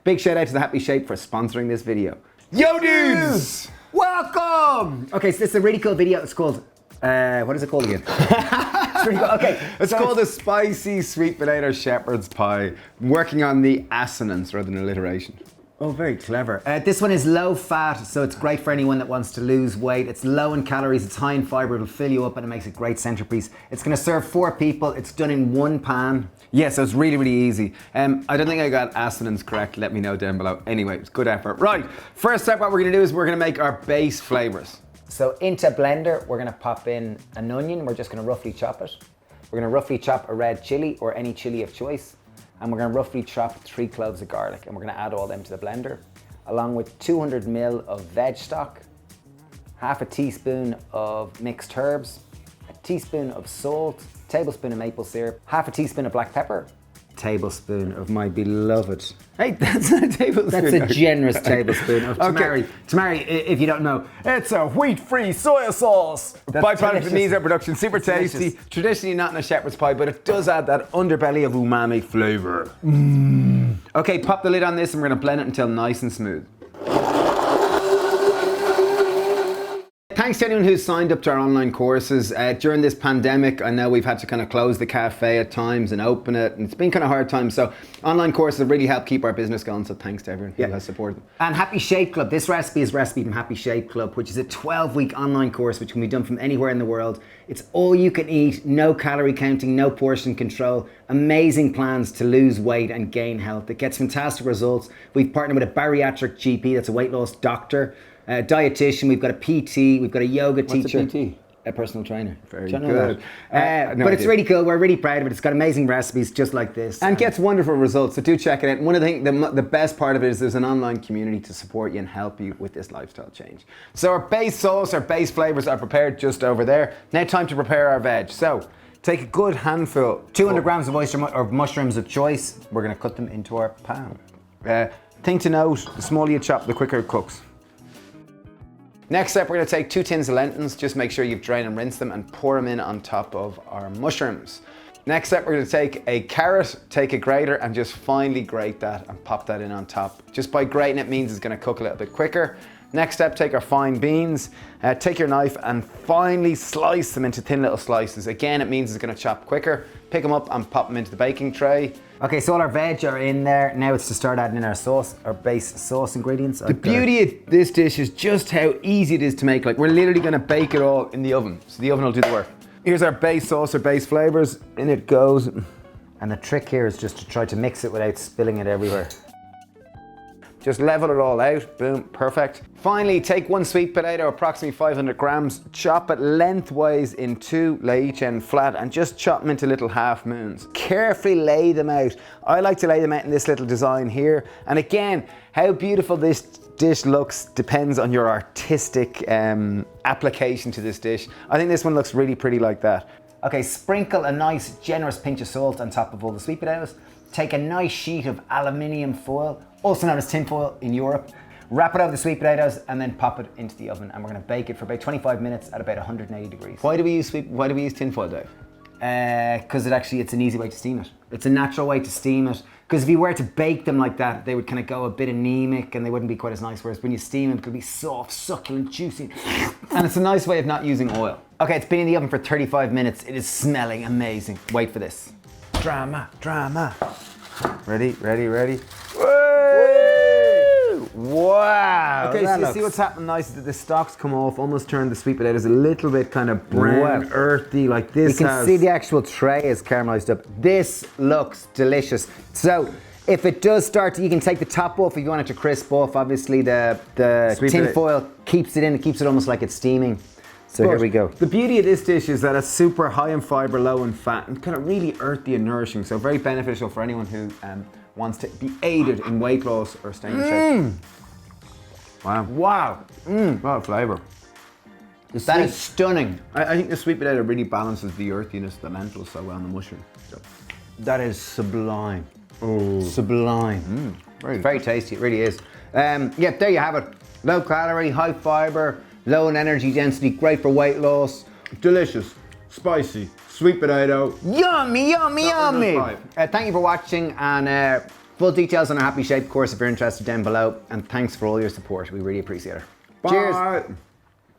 Big shout out to the Happy Shape for sponsoring this video. Yo dudes! Welcome! Okay, so this is a really cool video. It's called, what is it called again? It's really cool. Okay, it's called a spicy sweet potato shepherd's pie. I'm working on the assonance rather than alliteration. Oh, very clever. This one is low fat, so it's great for anyone that wants to lose weight. It's low in calories, it's high in fiber, it'll fill you up and it makes a great centerpiece. It's gonna serve 4 people, it's done in 1 pan. Yeah, so it's really, really easy. I don't think I got assonance correct, let me know down below. Anyway, it's good effort. Right, first up what we're gonna do is we're gonna make our base flavors. So into a blender, we're gonna pop in an onion, we're just gonna roughly chop it. We're gonna roughly chop a red chili or any chili of choice. And we're gonna roughly chop 3 cloves of garlic and we're gonna add all them to the blender, along with 200 ml of veg stock, half a teaspoon of mixed herbs, a teaspoon of salt, tablespoon of maple syrup, half a teaspoon of black pepper, tablespoon of my beloved. Hey, that's not a tablespoon. That's a generous tablespoon of tamari. Okay. Tamari, if you don't know, it's a wheat-free soya sauce. Byproduct of Nisa production, super tasty. Delicious. Traditionally not in a shepherd's pie, but it does add that underbelly of umami flavor. Okay, pop the lid on this and we're gonna blend it until nice and smooth. Thanks to anyone who's signed up to our online courses. During this pandemic, I know we've had to kind of close the cafe at times and open it, and it's been kind of hard times. So online courses have really helped keep our business going. So thanks to everyone who has supported them. And Happy Shape Club, this recipe is a recipe from Happy Shape Club, which is a 12-week online course which can be done from anywhere in the world. It's all you can eat, no calorie counting, no portion control, amazing plans to lose weight and gain health. It gets fantastic results. We've partnered with a bariatric GP, that's a weight loss doctor, a dietitian, we've got a PT, we've got a yoga teacher. What's a PT? A personal trainer. Very good. But it's really cool. We're really proud of it. It's got amazing recipes just like this. And gets wonderful results, so do check it out. One of the best part of it is there's an online community to support you and help you with this lifestyle change. So our base sauce, our base flavors are prepared just over there. Now time to prepare our veg. So take a good handful. 200 grams of oyster or mushrooms of choice. We're gonna cut them into our pan. Thing to note, the smaller you chop, the quicker it cooks. Next step, we're gonna take 2 tins of lentils, just make sure you've drained and rinsed them and pour them in on top of our mushrooms. Next step, we're gonna take a carrot, take a grater and just finely grate that and pop that in on top. Just by grating it means it's gonna cook a little bit quicker. Next step, take our fine beans, take your knife and finely slice them into thin little slices. Again, it means it's gonna chop quicker. Pick them up and pop them into the baking tray. Okay, so all our veg are in there. Now it's to start adding in our sauce, our base sauce ingredients. The beauty of this dish is just how easy it is to make. Like, we're literally gonna bake it all in the oven. So the oven will do the work. Here's our base sauce, our base flavors. In it goes. And the trick here is just to try to mix it without spilling it everywhere. Just level it all out, boom, perfect. Finally, take 1 sweet potato, approximately 500 grams, chop it lengthwise in 2, lay each end flat, and just chop them into little half moons. Carefully lay them out. I like to lay them out in this little design here. And again, how beautiful this dish looks depends on your artistic application to this dish. I think this one looks really pretty like that. Okay, sprinkle a nice generous pinch of salt on top of all the sweet potatoes. Take a nice sheet of aluminium foil, also known as tin foil in Europe. Wrap it over the sweet potatoes and then pop it into the oven, and we're gonna bake it for about 25 minutes at about 180 degrees. Why do we use tin foil, Dave? Because it's an easy way to steam it. It's a natural way to steam it. Because if you were to bake them like that, they would kind of go a bit anemic and they wouldn't be quite as nice. Whereas when you steam them, it could be soft, succulent, juicy. And it's a nice way of not using oil. Okay, it's been in the oven for 35 minutes. It is smelling amazing. Wait for this. Drama, drama. Ready, ready, ready. Wow! Okay, so you see what's happening nice is that the stalks come off, almost turn the sweet potatoes a little bit kind of brown, earthy, like this. You can see the actual tray is caramelized up. This looks delicious. So if it does start to, you can take the top off if you want it to crisp off. Obviously the tin foil keeps it in, it keeps it almost like it's steaming. So here we go. The beauty of this dish is that it's super high in fiber, low in fat, and kind of really earthy and nourishing. So very beneficial for anyone who wants to be aided in weight loss or staying in shape. Wow. Wow. What a flavor. That is stunning. I think the sweet potato really balances the earthiness of the lentils so well in the mushroom. So. That is sublime. Oh. Sublime. Very tasty, it really is. Yeah, there you have it. Low calorie, high fiber, low in energy density, great for weight loss. Delicious, spicy, sweet potato. Yummy, yummy, yummy. Thank you for watching, and Full details on our Happy Shape course if you're interested down below. And thanks for all your support. We really appreciate it. Bye. Cheers.